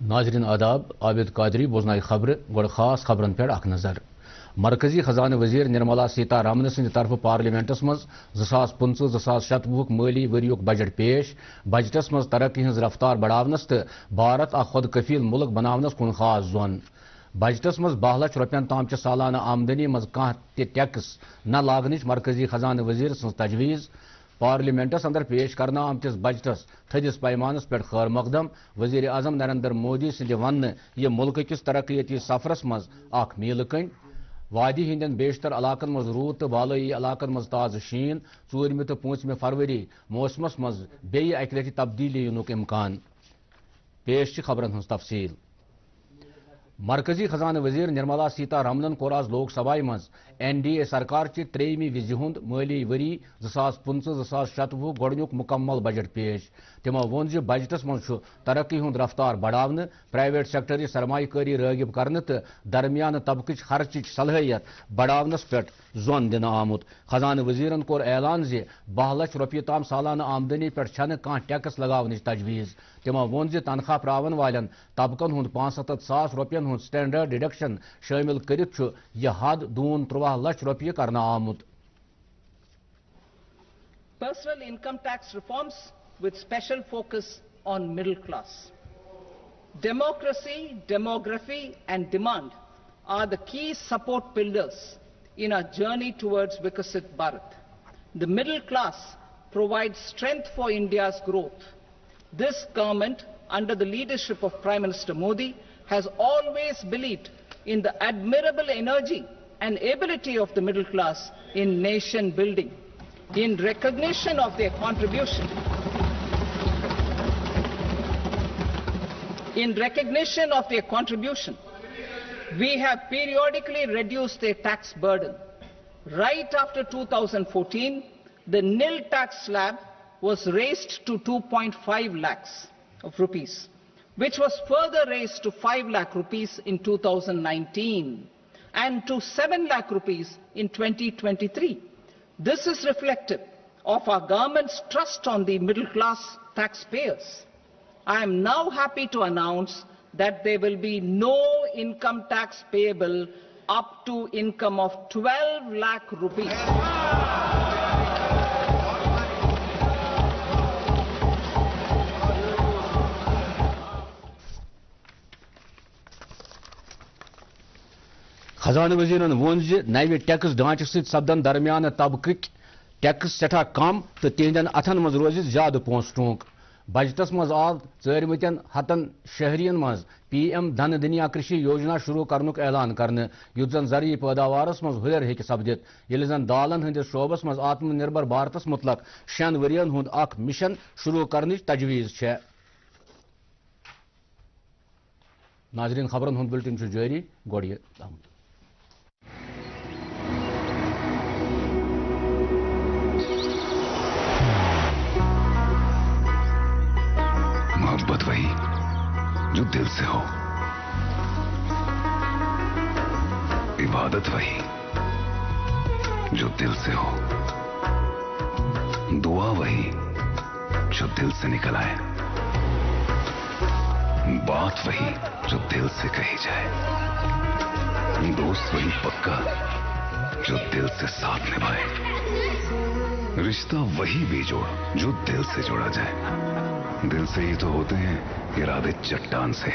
नाजरीन आदाब आबिद कादरी बोजनाई खबर गोड़ खास खबरन पे अख नजर मरकजी खजाना वजीर निर्मला सीतारमन सद तरफ पार्लियामेंटस मज 2025-2027 माली वरियुक बजट पेश बजटस मज तरक्की हज रफ्तार बढ़ावनस तो भारत अ खुद कफील मुल्क बनावनस कुन खास जोन बजटस मज 12 लाख रुपयन ताम च सालाना आमदनी मज कह टैक्स न लागन मरकजी खजाना वजीर सज तजवीज़ पार्लियामेंटस अंदर पेश करना आमतिस बजटस थदिस पैमानस पे खैर मकदम वजीर आजम नरेंद्र मोदी सद वन यह मुल्क किस तरक्याती सफरस मज अख मील कन वादी हिंदन बेशतर इलाकन मज रूद तो बालई इलाकन मज ताज शीन 4 तो 5 फरवरी मौसमस मज बे अक लटि तब्दीली युनुक इम्कान पेश खबरन हज तफसील मरकजी खजाना वजीर निर्मला सीतारमन कोर आज लोकसभा मज NDA सरकार ची 3वीं विजि हुंद माली वरी 2025-2027 गोडनुक मुकम्मल बजट पेश तिमो वोन जो बजटस मज तरक्की हुंद रफ्तार बढ़ावन प्राइवेट सेक्टर सरमाकारी रागिब करने तो दरमियान तबकच खर्च सलाहियत बढ़ावनस पे जोन दिन आमुत खजाना वजीरन कोर ऐलान जे 12 लाख रुपये ताम सालाना आमदनी पे छन कह टैक्स लगावन तजवीज़ तिमो वोन जे तनख्वाह प्रावन वालन तबकन हुंद 75,000 रुपयन हुंद स्टैंडर्ड डिडक्शन शामिल करित यह हद दून 13 लाख रुपये करना आमुत Personal income tax reforms with special focus on middle class. Democracy, demography and demand are the key support pillars in our journey towards Vikasit Bharat. The middle class provides strength for India's growth. This government, under the leadership of Prime Minister Modi, has always believed in the admirable energy and ability of the middle class in nation building. In recognition of their contribution, we have periodically reduced their tax burden. Right after 2014, the nil tax slab was raised to 2.5 lakhs of rupees, which was further raised to 5 lakh rupees in 2019 and to 7 lakh rupees in 2023. This is reflective of our government's trust on the middle class taxpayers. I am now happy to announce that there will be no income tax payable up to income of 12 lakh rupees. खजाना वजीरन वोन नवे tax ढांचे सपदन दरमियान तबक tax सठा कम तो तिहदन अथन मज रोज ज्यादा पोस टोंक बजटस मज आव चरमतन हतन शहरियन मज PM धन दुनिया कृषि योजना शुरू करनुक ऐलान करने युत जन जरिए पैदावारस मज हुर हेक सपदित यदि जन दालन हंदिस शोबस मज आत्मनिर्भर भारतस मुतलक 6 वरियन हुंद अख मिशन शुरू करने तजवीज़ छे। नाजरीन खबरन हुंद बुलेटिन जारी गोड़िए मोहब्बत वही जो दिल से हो, इबादत वही जो दिल से हो, दुआ वही जो दिल से निकल आए, बात वही जो दिल से कही जाए, दोस्त वही पक्का जो दिल से साथ निभाए, रिश्ता वही बेजोड़ जो दिल से जोड़ा जाए। दिल से ही तो होते हैं इरादे चट्टान से,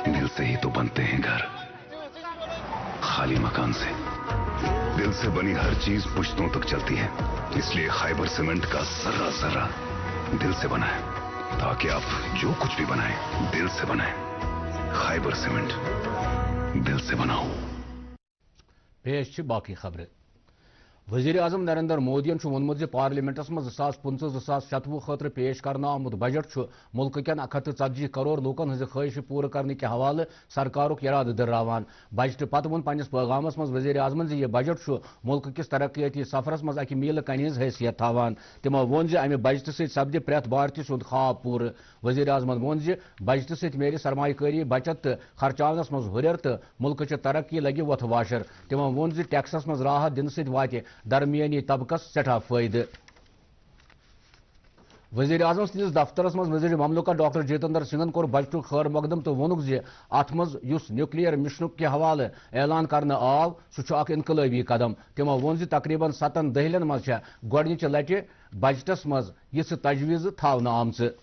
दिल से ही तो बनते हैं घर खाली मकान से। दिल से बनी हर चीज पुश्तों तक चलती है, इसलिए खैबर सीमेंट का जर्रा जर्रा दिल से बना है, ताकि आप जो कुछ भी बनाएं दिल से बनाएं। खैबर सीमेंट, दिल से बनाओ। पेश बाकी खबरें। वजीर आजम नरेंद्र मोदियन वोनमुत पार्लियामेंटस मज 2025-2027 खतर पेश करना आमुत बजट मुल्क कन 140 करोड़ लूकन हज ख्वाहिश पूरा करने के हवाले सरकार इराद दर्रावान। बजट पत वोन पन्निस पैगामस मज वजीर आजमन यह बजट मुल्क किस तरक्याती सफरस मज अक मील कन हज हैसियत थावान। तिमो वोन अमि बजट सपद प्रेथ भारतीय सुंद ख्वाब पूर। वजीर आजमन वोन बजट मिले सरमाकारी बचत तो खर्चानस मज हुर तो मुल्क तरक्की लगे वथ वाशर। तिमो वोन टैक्सस मज राहत दिन वात दरमियानी तबकस सठा फायदे। वजीर आजम सदिस दफ्तरस मज वजीर ममलकत डॉक्टर जितेंद्र सिंहन कोर बजट खैर मकदम तो वोनुक जे अत मज युस न्यूक्लियर मिशन के हवाले ऐलान करने आव सह इनकलाबी कदम तमो वोन जे तकरीबन 7 दहलियन मज गोडनिच लटि बजटस मज यिस तजवीज थावना आमच।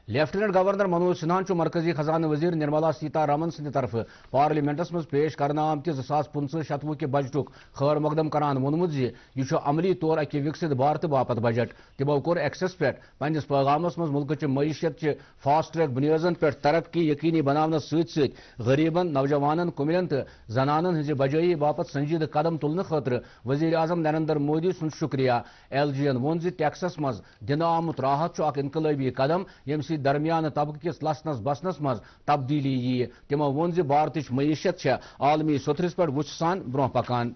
लेफ्टिनेंट गवर्नर मनोज सिन्हा मरकजी खजाना वजीर निर्मला सीतारमन सद तरफ पार्लियामेंटस मज पेश करना आमत 2015-16 के बजटुक खैर मकदम करान वोनमुत यह अमली तौर अकि विकसित भारत बापत बजट। तमो कोर एक्सेस पे पन्निस पैगामस मज मुल्क मईशत फास्ट ट्रैक बुनियादन पे तरक्की यकीनी बनाने सत गरीबन नौजवान कुमिलन तो जनानन हज बजाई बापत संजीद कदम तुलने खतर वजीर आजम नरेंद्र मोदी सुन शुक्रिया। LG वोन टैक्सस मज दिन आमुत राहत इनकलाबी कदम यम दरमियान तबक किस लसनस बसनस मज तब्दीली यी। तमो वोन भारत मईशत आलमी सतरस पे वुच सान ब्रोह पकान।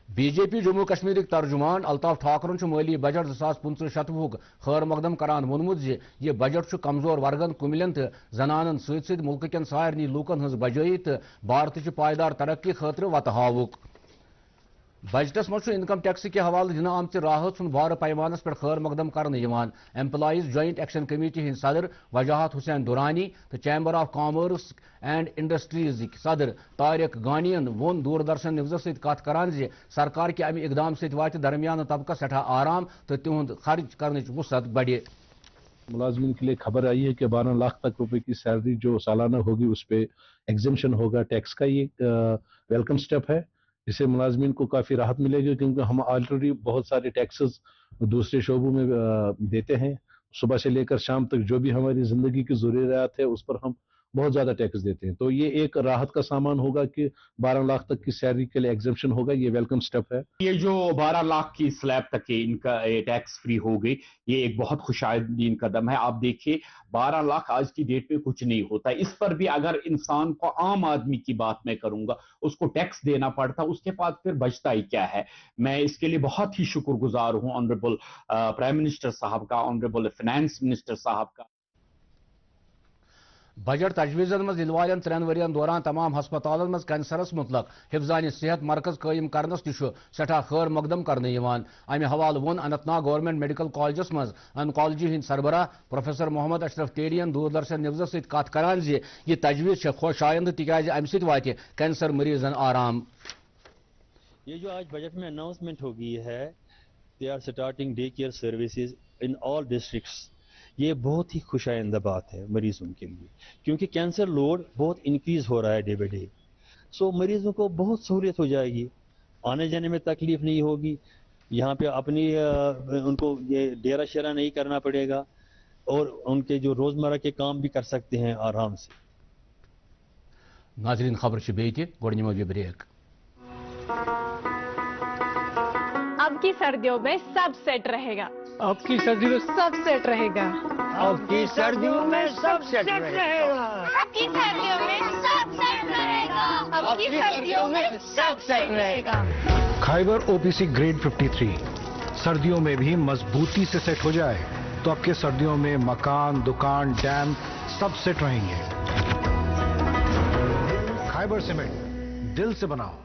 BJP जम्मू कश्मीर तर्जुमान अल्ताफ ठाकरन माली बजट 2015-17 खैर मकदम करान वोनमुत यह बजट कमजोर वर्गन कुमिलन तो जनानन सत मुल्क कन सारनी लूकन हज बजाई तो भारत पायदार तरक्की खतर वत हावुक। बजटस मज इनकम टैक्स के हवाले दिन आमत राहत सुन बार पैमानस पे खैर मकदम कर employees joint action committee Hind सदर वजाहत हुसैन दुरानी तो chamber of commerce and industries सदर तारिक गानियन वोन दूरदर्शन न्यूज सत कत करान सरकार के अमि इकदाम सत वात दरमियान तबका सठा आराम तो तिहुंद खर्च करने वसत बढ़े। मुलाजमिन के लिए खबर आई है कि 12 लाख तक रुपए की सैलरी जो सालाना होगी उस पर एग्जेम्पशन होगा टैक्स का। ये वेलकम स्टेप है, इससे मुलाजमिन को काफ़ी राहत मिलेगी क्योंकि हम ऑलरेडी बहुत सारे टैक्सेस दूसरे शोबों में देते हैं। सुबह से लेकर शाम तक जो भी हमारी ज़िंदगी की ज़रूरियात है उस पर हम बहुत ज़्यादा टैक्स देते हैं। तो ये एक राहत का सामान होगा कि 12 लाख तक की सैलरी के लिए एग्जेम्पशन होगा। ये वेलकम स्टेप है। ये जो 12 लाख की स्लैब तक के इनका टैक्स फ्री हो गई, ये एक बहुत खुशाइंदीन कदम है। आप देखिए 12 लाख आज की डेट में कुछ नहीं होता। इस पर भी अगर इंसान को, आम आदमी की बात मैं करूंगा, उसको टैक्स देना पड़ता, उसके पास फिर बचता ही क्या है। मैं इसके लिए बहुत ही शुक्रगुजार हूं ऑनरेबल प्राइम मिनिस्टर साहब का, ऑनरेबल फाइनेंस मिनिस्टर साहब का। बजट तजवीज़न मज इन वालन 3 वरियन दौरान तमाम हस्पताल मज कैंसरस मुतलक हिफ्जान सेहत मरकज कायम करनस तह सठा खैर मकदम करने अमे हवाले वोन अनंतनाग गवर्नमेंट मेडिकल कॉलेजस मज ऑनकोलॉजी हिंद सरबराह प्रोफेसर मोहम्मद अशरफ टेरियन दूरदर्शन न्यूज सत कत करान यह तजवीज़ खुशाइंद तिकाज अमि सत वाति कैंसर मरीजन आराम। ये जो आज बजट में अनाउंसमेंट होगी है, they are starting day care services in all districts. ये बहुत ही खुशाइंदा बात है मरीजों के लिए क्योंकि कैंसर लोड बहुत इंक्रीज हो रहा है डे बाई डे। सो मरीजों को बहुत सहूलियत हो जाएगी, आने जाने में तकलीफ नहीं होगी, यहाँ पे अपनी उनको ये डेरा शेरा नहीं करना पड़ेगा और उनके जो रोजमर्रा के काम भी कर सकते हैं आराम से। नाज़रीन खबर बेटी ब्रेक। अब की सर्दियों में सब सेट रहेगा। अब की सर्दियों में सब सेट रहेगा। अब की सर्दियों में सब सेट रहेगा। अब की सर्दियों में सब सेट रहेगा। अब की सर्दियों में सब सेट रहेगा। खाइबर OPC ग्रेड 53 सर्दियों में भी मजबूती से सेट हो जाए तो आपके सर्दियों में मकान, दुकान, डैम सब सेट रहेंगे। खाइबर सीमेंट, दिल से बनाओ।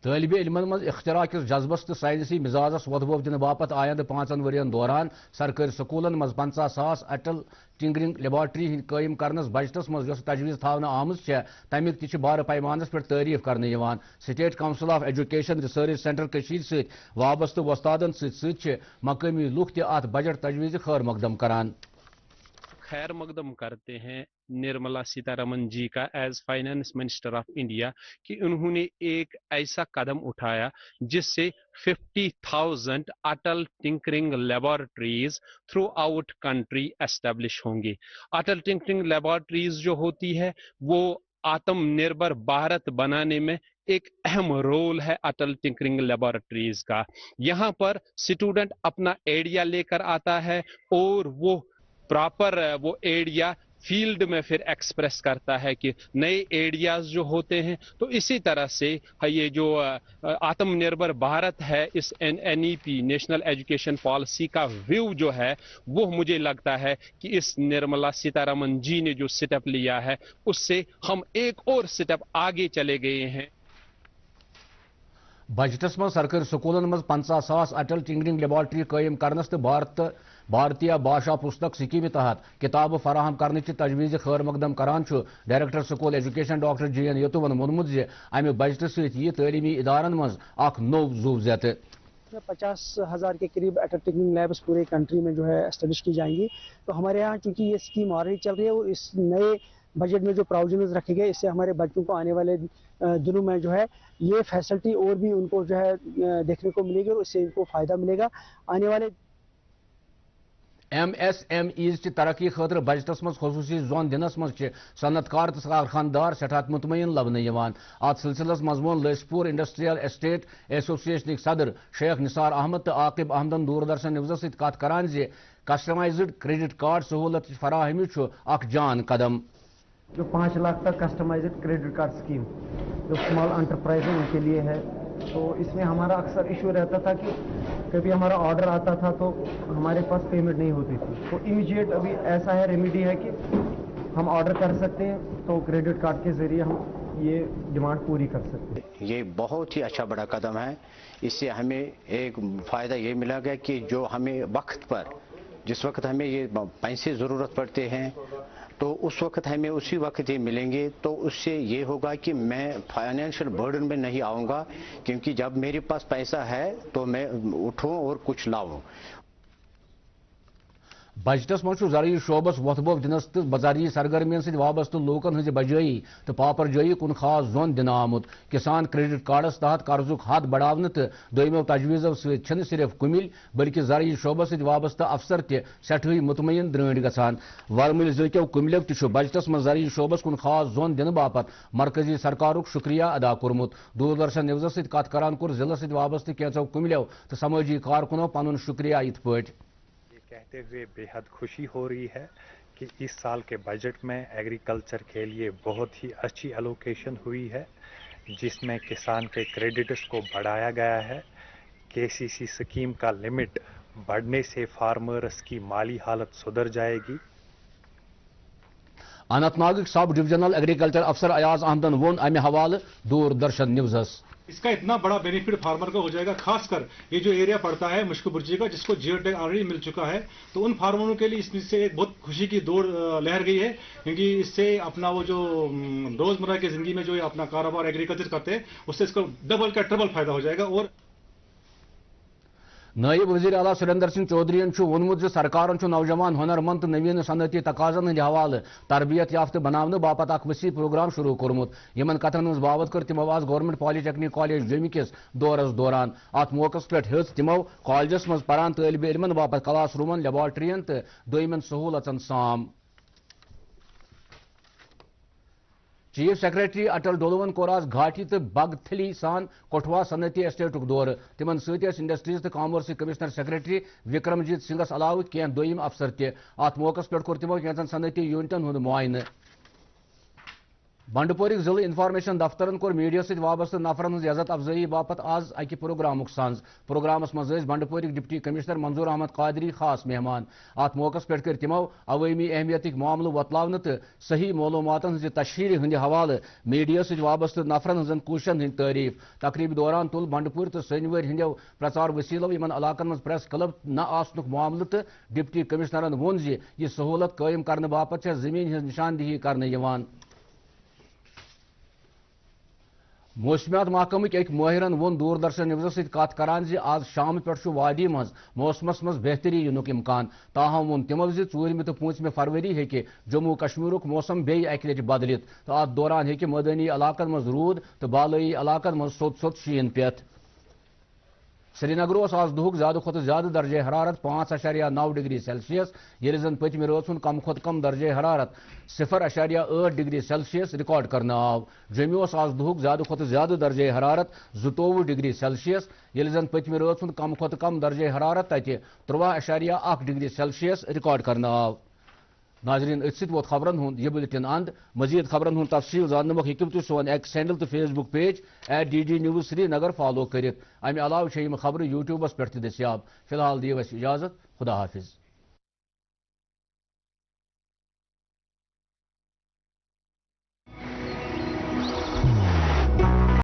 तालिब इल्मन मज इख्तिरा किस जज्बस तो साइंसी मिजाजस वदबोब दिन बापत आयंद 5 वरियन दौरान सरकारी स्कूलन मज 50,000 अटल टिंकरिंग लेबॉर्ट्री कायम करनस बजटस मज यस तजवीज़ थावना आमज तमिक ति बार पैमानस पे तारीफ करने state council of education research centre Kashir सत वाबस्त वस्तादन सत मकामी लुक त अत बजट तजवीज़ खैर मकदम करान। खैर मकदम करते हैं निर्मला सीतारमन जी का as finance minister of India कि उन्होंने एक ऐसा कदम उठाया जिससे 50,000 Atal tinkering laboratories throughout country establish होंगी। अटल टिंकरिंग लेबॉर्ट्रीज जो होती है वो आत्मनिर्भर भारत बनाने में एक अहम रोल है अटल टिंकरिंग लेबॉर्ट्रीज का। यहाँ पर स्टूडेंट अपना आइडिया लेकर आता है और वो प्रॉपर वो एरिया फील्ड में फिर एक्सप्रेस करता है कि नए एरियाज जो होते हैं। तो इसी तरह से ये जो आत्मनिर्भर भारत है, इस NEP नेशनल एजुकेशन पॉलिसी का व्यू जो है वो मुझे लगता है कि इस निर्मला सीतारमन जी ने जो स्टेप लिया है उससे हम एक और स्टेप आगे चले गए हैं। बजटस मज सरकारी स्कूलन मज 50,000 अटल टिंकरिंग लेबॉर्टरी कायम करनस तो भारतीय भाषा पुस्तक स्कीम तहत किताब फराहम करने की तजवीज़ खैर मकदम करान director school education doctor JN यतुवन वोनमुत जे अमे बजट सही तलीमी इदारन मज अख नौ जूव जत 50,000 के करीब अटल टिंकरिंग लैब्स पूरे कंट्री में जो है एस्टेब्लिश की जाएंगी। तो हमारे यहाँ चूंकि ये स्कीम ऑलरेडी चल रही है, वो इस नए बजट में जो प्रोविजंस रखे गए, इससे हमारे बच्चों को आने वाले दिनों में जो है ये फैसिलिटी और भी उनको जो है देखने को मिलेगी और इससे इनको फ़ायदा मिलेगा। आने वाले MSMEs की तरक्की खतर बजटस मज खसूसी जोन दिनस मज सनतकार तो कारखानदार सठात मुतमईन लबन अत सिलसिलस मज वोन लसपुर इंडस्ट्रियल एस्टेट एसोसिएशन सदर शेख निसार अहमद तो आकिब अहमदन दूरदर्शन न्यूज़ सत कत करान जे कस्टमाइज्ड क्रेडिट कार्ड सहूलत फराहमी अख जान कदम। जो 5 लाख तक कस्टमाइज्ड क्रेडिट कार्ड स्कीम जो स्मॉल एंटरप्राइज है उनके लिए है, तो इसमें हमारा अक्सर इशू रहता था कि कभी हमारा ऑर्डर आता था तो हमारे पास पेमेंट नहीं होती थी। तो इमीडिएट अभी ऐसा है रेमेडी है कि हम ऑर्डर कर सकते हैं तो क्रेडिट कार्ड के ज़रिए हम ये डिमांड पूरी कर सकते हैं। ये बहुत ही अच्छा बड़ा कदम है। इससे हमें एक फ़ायदा ये मिलेगा कि जो हमें वक्त पर जिस वक्त हमें ये पैसे ज़रूरत पड़ते हैं तो उस वक्त हमें उसी वक्त ये मिलेंगे, तो उससे ये होगा कि मैं फाइनेंशियल बर्डन में नहीं आऊँगा, क्योंकि जब मेरे पास पैसा है तो मैं उठूँ और कुछ लाऊँ। बजटस मज ज़राई शोबस वोथबोव दिनस तो बजारी सरगर्मियन सत वाबस्त लूकन हज बजाई तो पापरजाई कुन खास जोन दिन आमुत। किसान क्रेडिट कार्डस तहत कर्जुक हद बढ़ावन तो दोमो तजवीज़ों सत सिर्फ कुमिल बल्कि ज़राई शोबस सत वाबस्त अफसर तठही मुतमईन द्रंड गसान। वरमिल ज़िलो कुमिलो तु बजटस मज ज़राई शोबस कुन खास जोन दिन बापत मरकजी सरकारुक शुक्रिया अदा कोर्मुत। दूरदर्शन न्यूज़ सत कत करान कोर जिले सत वाबस्त कैंचो कुमिलो तो समाजी कारकुनों पनुन शुक्रिया इत पट कहते हुए बेहद खुशी हो रही है कि इस साल के बजट में एग्रीकल्चर के लिए बहुत ही अच्छी एलोकेशन हुई है, जिसमें किसान के क्रेडिट्स को बढ़ाया गया है। KCC स्कीम का लिमिट बढ़ने से फार्मर्स की माली हालत सुधर जाएगी। अनंतनाग सब डिविजनल एग्रीकल्चर अफसर अयाज अहमदन वोन अमे हवाले दूरदर्शन न्यूज़। इसका इतना बड़ा बेनिफिट फार्मर को हो जाएगा, खासकर ये जो एरिया पड़ता है मुश्क बुर्जी का, जिसको जियो टैग ऑलरेडी मिल चुका है, तो उन फार्मरों के लिए इससे एक बहुत खुशी की दौड़ लहर गई है, क्योंकि इससे अपना वो जो रोजमर्रा की जिंदगी में जो अपना कारोबार एग्रीकल्चर करते हैं उससे इसको डबल का ट्रिपल फायदा हो जाएगा। और नायब वजीर आला सुरेंद्र सिंह चौधरी वोनमुत सरकार नौजवान हुनरमंद तो नवीन सनती तकाजन हंद हवाले तरबियत याफ्त बनाने बापत अख वसी प्रोग्राम शुरू कोर्मुत। यमन कथन हज बावत कर तिमो आज गवर्नमेंट पॉलिटेक्निक कॉलेज जमी किस दौरस दौरान अत मौकस पे हेच तिमो कॉलेजस मज परान तालिब इल्मन बापत क्लास रूमन लेबॉर्ट्रियन तो दोयमन सहूलतन साम। चीफ सेक्रेटरी अटल डोलवन कोर आज घाटी तो बगथली सान कोठवा सनती एस्टेटुक दौर। तिमन सत इंडस्ट्रीज तो कॉमर्स कमिश्नर सेक्रेटरी विक्रमजीत सिंगस अलाव कह दोयम अफसर तथ मौकस पे कोर तिमो कैंचन सनती यूनिटन हुंद मुआयने। बंडपोरिक जिले इन्फॉर्मेशन दफ्तरन कोर मीडिया सत वाबस्त नफरन हज इज्जत अफजाई बापत आज अकि प्रोग्रामुक सांज। प्रोग्रामस मज बंडपोरिक डिप्टी कमिश्नर मंजूर अहमद कादरी खास मेहमान। अत मौकस पे कर तिमो अवामी अहमियत मामल वतलावन तो सही मालूमातन हज तशहीर हंद हवाले मीडिया सत वाबस्त नफरन हजन कोशिशन हंद तारीफ। तकरीब दौरान तुल बंडपुर तो सनवर हंदो प्रचार वसीलों इन इलाकन मज प्रेस क्लब न आसनुक मामल तो डिप्टी कमिश्नरन वोन जे यह सहूलत कायम करने बापत जमीन हज निशानदेही करने यवान। मौसमियात महकमक एक माहिरन वोन दूरदर्शन न्यूज़ सत कत करान जे आज शाम पे वादी मज मौसमस मज बेहतरी युनुक इम्कान। ताहम वोन तिमो जे 4 तो 5 फरवरी हेके जम्मू कश्मीरुक मौसम बे अक लटि बदलित तो अत दौरान हेके मदनी इलाकन मज रूद तो बालई इलाकन मज सोत सोत शीन पेत। श्रीनगर आज दुहुक ज्यादा खुद ज्यादा दर्जे हरारत 5.9 डिग्री सेल्सियस, ये जन पतम रोज कम खुद कम दर्जे हरारत 0.8 डिग्री सेल्सियस रिकॉर्ड करना आव। जम्मू आज दुहुक ज्यादा खुद ज्यादा दर्जे हरारत 22 डिग्री सेल्सियस, ये जन पतम रोज कम खुद कम दर्जे हरारत तक 3.1 डिग्री सेल्सियस रिकॉर्ड करना आव। नाजरीन अत वोत खबरन हूं यह बुलेटिन अंद। मजीद खबरन हूं तफसील जानने हेकु तुम सोन एक्स हैंडल तो Facebook page @DD News Srinagar follow करित। अमे अलाव खबर यूट्यूबस पे दस्याब। फिलहाल दियो इजाजत, खुदा हाफिज।